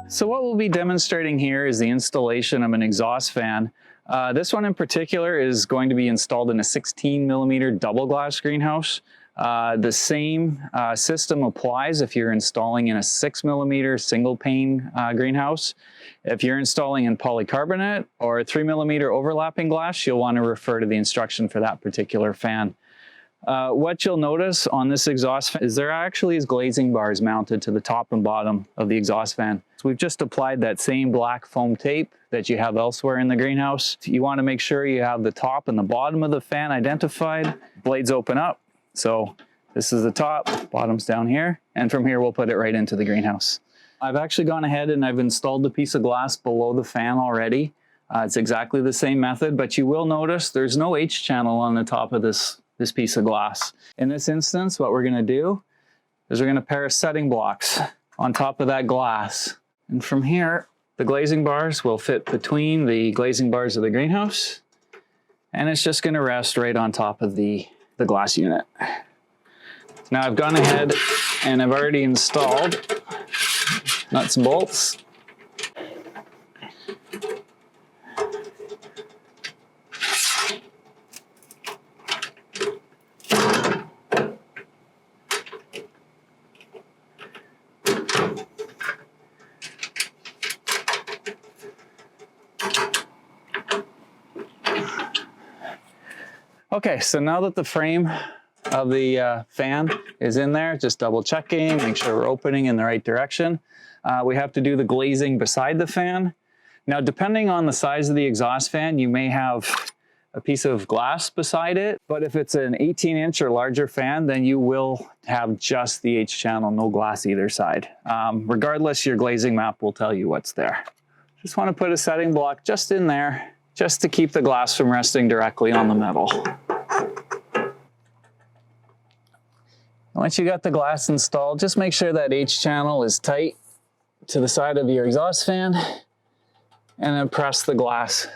So what we'll be demonstrating here is the installation of an exhaust fan. This one in particular is going to be installed in a 16mm double glass greenhouse. The same system applies if you're installing in a 6mm single pane greenhouse. If you're installing in polycarbonate or 3mm overlapping glass, you'll want to refer to the instruction for that particular fan. What you'll notice on this exhaust fan is there actually is glazing bars mounted to the top and bottom of the exhaust fan. So we've just applied that same black foam tape that you have elsewhere in the greenhouse. You want to make sure you have the top and the bottom of the fan identified. Blades open up. So this is the top, bottom's down here, and from here we'll put it right into the greenhouse. I've actually gone ahead and I've installed the piece of glass below the fan already. It's exactly the same method, but you will notice there's no H channel on the top of this piece of glass. In this instance, what we're going to do is we're going to pair setting blocks on top of that glass. And from here, the glazing bars will fit between the glazing bars of the greenhouse, and it's just going to rest right on top of the glass unit. Now I've gone ahead and I've already installed nuts and bolts. Okay, so now that the frame of the fan is in there, just double checking, make sure we're opening in the right direction. We have to do the glazing beside the fan. Now, depending on the size of the exhaust fan, you may have a piece of glass beside it, but if it's an 18-inch or larger fan, then you will have just the H channel, no glass either side. Regardless, your glazing map will tell you what's there. Just want to put a setting block just in there, just to keep the glass from resting directly on the metal. Once you got the glass installed, just make sure that H channel is tight to the side of your exhaust fan, and then press the glass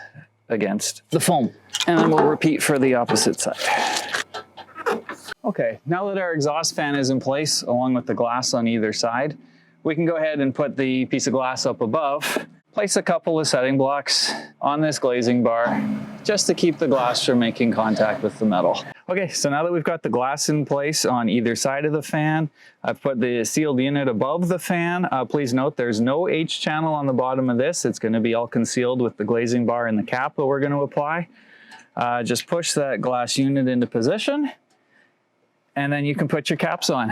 against the foam. And then we'll repeat for the opposite side. Okay, now that our exhaust fan is in place, along with the glass on either side, we can go ahead and put the piece of glass up above. Place a couple of setting blocks on this glazing bar just to keep the glass from making contact with the metal. Okay, so now that we've got the glass in place on either side of the fan, I've put the sealed unit above the fan. Please note there's no H channel on the bottom of this. It's going to be all concealed with the glazing bar and the cap that we're going to apply. Just push that glass unit into position, and then you can put your caps on.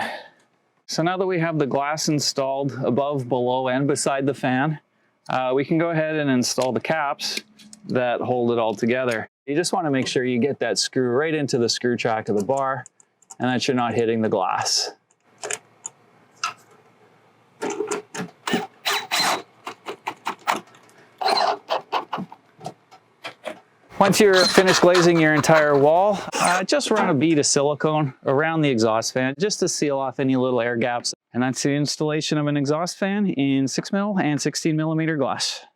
So now that we have the glass installed above, below, and beside the fan, we can go ahead and install the caps that hold it all together. You just want to make sure you get that screw right into the screw track of the bar and that you're not hitting the glass. Once you're finished glazing your entire wall, just run a bead of silicone around the exhaust fan just to seal off any little air gaps. And that's the installation of an exhaust fan in 6mm and 16mm glass.